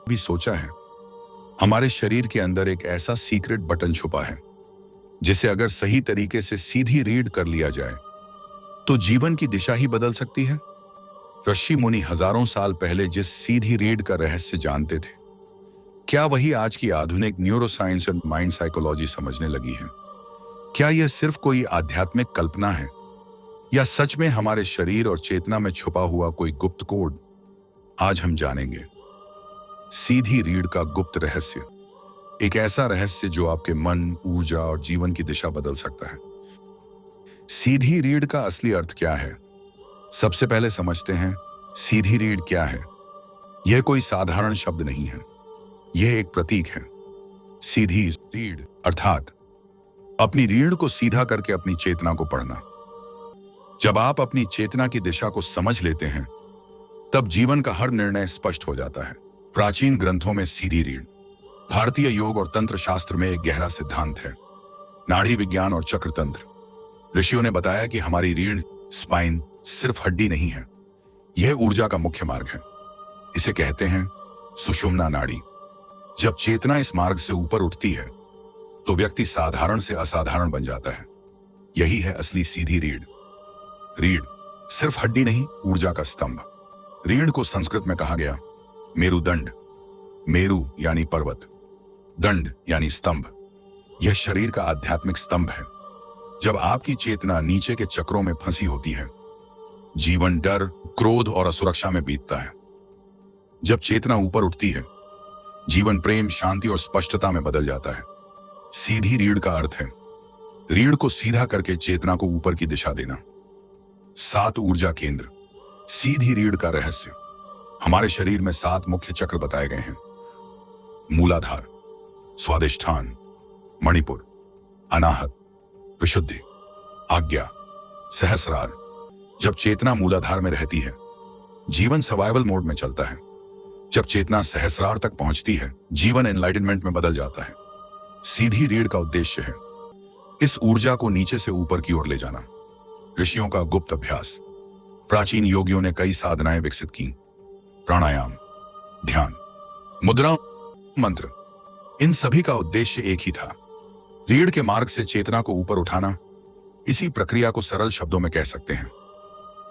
भी सोचा है, हमारे शरीर के अंदर एक ऐसा सीक्रेट बटन छुपा है जिसे अगर सही तरीके से सीधी रीड कर लिया जाए तो जीवन की दिशा ही बदल सकती है। ऋषि मुनि हजारों साल पहले जिस सीधी रीड का रहस्य जानते थे, क्या वही आज की आधुनिक न्यूरोसाइंस और माइंड साइकोलॉजी समझने लगी है? क्या यह सिर्फ कोई आध्यात्मिक कल्पना है या सच में हमारे शरीर और चेतना में छुपा हुआ कोई गुप्त कोड? आज हम जानेंगे सीधी रीढ़ का गुप्त रहस्य, एक ऐसा रहस्य जो आपके मन, ऊर्जा और जीवन की दिशा बदल सकता है। सीधी रीढ़ का असली अर्थ क्या है? सबसे पहले समझते हैं सीधी रीढ़ क्या है। यह कोई साधारण शब्द नहीं है, यह एक प्रतीक है। सीधी रीढ़ अर्थात अपनी रीढ़ को सीधा करके अपनी चेतना को पढ़ना। जब आप अपनी चेतना की दिशा को समझ लेते हैं तब जीवन का हर निर्णय स्पष्ट हो जाता है। प्राचीन ग्रंथों में सीधी रीढ़ भारतीय योग और तंत्र शास्त्र में एक गहरा सिद्धांत है। नाड़ी विज्ञान और चक्र तंत्र ऋषियों ने बताया कि हमारी रीढ़ स्पाइन सिर्फ हड्डी नहीं है, यह ऊर्जा का मुख्य मार्ग है। इसे कहते हैं सुषुम्ना नाड़ी। जब चेतना इस मार्ग से ऊपर उठती है तो व्यक्ति साधारण से असाधारण बन जाता है। यही है असली सीधी रीढ़। रीढ़ सिर्फ हड्डी नहीं, ऊर्जा का स्तंभ। रीढ़ को संस्कृत में कहा गया मेरुदंड। मेरु यानी पर्वत, दंड यानी स्तंभ। यह शरीर का आध्यात्मिक स्तंभ है। जब आपकी चेतना नीचे के चक्रों में फंसी होती है, जीवन डर, क्रोध और असुरक्षा में बीतता है। जब चेतना ऊपर उठती है, जीवन प्रेम, शांति और स्पष्टता में बदल जाता है। सीधी रीढ़ का अर्थ है रीढ़ को सीधा करके चेतना को ऊपर की दिशा देना। 7 ऊर्जा केंद्र। सीधी रीढ़ का रहस्य, हमारे शरीर में 7 मुख्य चक्र बताए गए हैं। मूलाधार, स्वादिष्ठान, मणिपुर, अनाहत, विशुद्धि, आज्ञा, सहस्रार। जब चेतना मूलाधार में रहती है, जीवन सर्वाइवल मोड में चलता है। जब चेतना सहस्रार तक पहुंचती है, जीवन एनलाइटनमेंट में बदल जाता है। सीधी रीढ़ का उद्देश्य है इस ऊर्जा को नीचे से ऊपर की ओर ले जाना। ऋषियों का गुप्त अभ्यास। प्राचीन योगियों ने कई साधनाएं विकसित की। प्राणायाम, ध्यान, मुद्रा, मंत्र, इन सभी का उद्देश्य एक ही था, रीढ़ के मार्ग से चेतना को ऊपर उठाना। इसी प्रक्रिया को सरल शब्दों में कह सकते हैं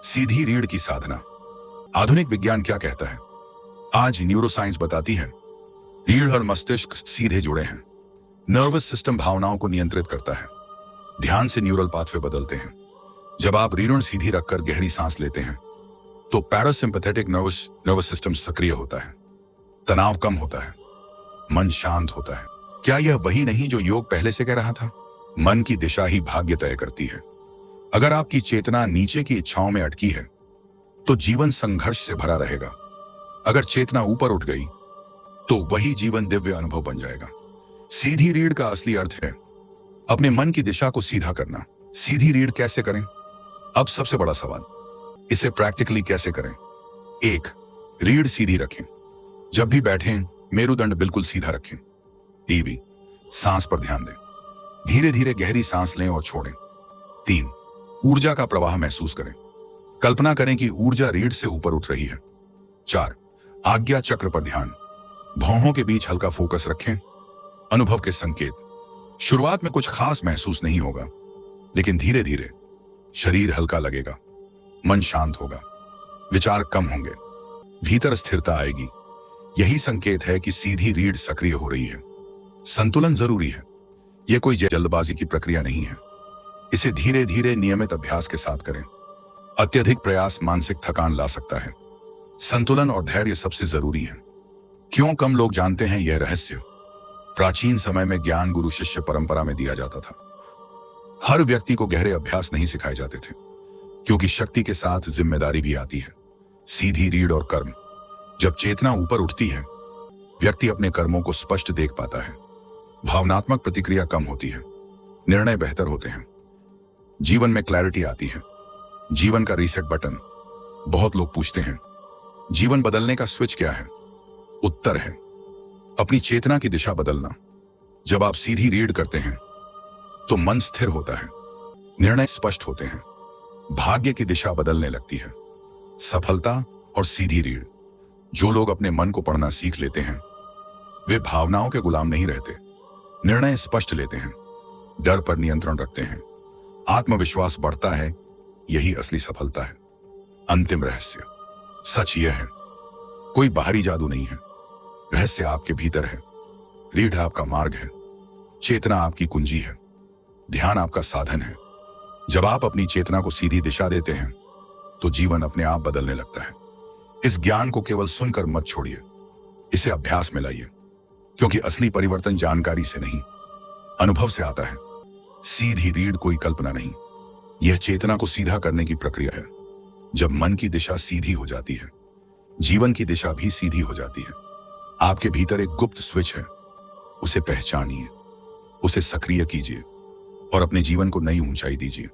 सीधी रीढ़ की साधना। आधुनिक विज्ञान क्या कहता है? आज न्यूरोसाइंस बताती है रीढ़ और मस्तिष्क सीधे जुड़े हैं। नर्वस सिस्टम भावनाओं को नियंत्रित करता है। ध्यान से न्यूरल पाथवे बदलते हैं। जब आप रीढ़ सीधी रखकर गहरी सांस लेते हैं तो पैरासिम्पैथेटिक नर्वस सिस्टम सक्रिय होता है, तनाव कम होता है, मन शांत होता है। क्या यह वही नहीं जो योग पहले से कह रहा था? मन की दिशा ही भाग्य तय करती है। अगर आपकी चेतना नीचे की इच्छाओं में अटकी है तो जीवन संघर्ष से भरा रहेगा। अगर चेतना ऊपर उठ गई तो वही जीवन दिव्य अनुभव बन जाएगा। सीधी रीढ़ का असली अर्थ है अपने मन की दिशा को सीधा करना। सीधी रीढ़ कैसे करें? अब सबसे बड़ा सवाल, इसे प्रैक्टिकली कैसे करें? 1. रीढ़ सीधी रखें। जब भी बैठें, मेरुदंड बिल्कुल सीधा रखें। टीवी, सांस पर ध्यान दें। धीरे धीरे गहरी सांस लें और छोड़ें। 3. ऊर्जा का प्रवाह महसूस करें। कल्पना करें कि ऊर्जा रीढ़ से ऊपर उठ रही है। 4. आज्ञा चक्र पर ध्यान। भौहों के बीच हल्का फोकस रखें। अनुभव के संकेत। शुरुआत में कुछ खास महसूस नहीं होगा, लेकिन धीरे धीरे शरीर हल्का लगेगा, मन शांत होगा, विचार कम होंगे, भीतर स्थिरता आएगी। यही संकेत है कि सीधी रीढ़ सक्रिय हो रही है। संतुलन जरूरी है। यह कोई जल्दबाजी की प्रक्रिया नहीं है। इसे धीरे धीरे नियमित अभ्यास के साथ करें। अत्यधिक प्रयास मानसिक थकान ला सकता है। संतुलन और धैर्य सबसे जरूरी है। क्यों कम लोग जानते हैं यह रहस्य? प्राचीन समय में ज्ञान गुरु शिष्य परंपरा में दिया जाता था। हर व्यक्ति को गहरे अभ्यास नहीं सिखाए जाते थे, क्योंकि शक्ति के साथ जिम्मेदारी भी आती है। सीधी रीढ़ और कर्म। जब चेतना ऊपर उठती है, व्यक्ति अपने कर्मों को स्पष्ट देख पाता है। भावनात्मक प्रतिक्रिया कम होती है, निर्णय बेहतर होते हैं, जीवन में क्लैरिटी आती है। जीवन का रीसेट बटन। बहुत लोग पूछते हैं जीवन बदलने का स्विच क्या है? उत्तर है अपनी चेतना की दिशा बदलना। जब आप सीधी रीढ़ करते हैं तो मन स्थिर होता है, निर्णय स्पष्ट होते हैं, भाग्य की दिशा बदलने लगती है। सफलता और सीधी रीढ़ जो लोग अपने मन को पढ़ना सीख लेते हैं वे भावनाओं के गुलाम नहीं रहते, निर्णय स्पष्ट लेते हैं, डर पर नियंत्रण रखते हैं, आत्मविश्वास बढ़ता है। यही असली सफलता है। अंतिम रहस्य, सच यह है, कोई बाहरी जादू नहीं है। रहस्य आपके भीतर है। रीढ़ आपका मार्ग है, चेतना आपकी कुंजी है, ध्यान आपका साधन है। जब आप अपनी चेतना को सीधी दिशा देते हैं तो जीवन अपने आप बदलने लगता है। इस ज्ञान को केवल सुनकर मत छोड़िए, इसे अभ्यास में लाइए, क्योंकि असली परिवर्तन जानकारी से नहीं, अनुभव से आता है। सीधी रीढ़ कोई कल्पना नहीं, यह चेतना को सीधा करने की प्रक्रिया है। जब मन की दिशा सीधी हो जाती है, जीवन की दिशा भी सीधी हो जाती है। आपके भीतर एक गुप्त स्विच है, उसे पहचानिए, उसे सक्रिय कीजिए और अपने जीवन को नई ऊंचाई दीजिए।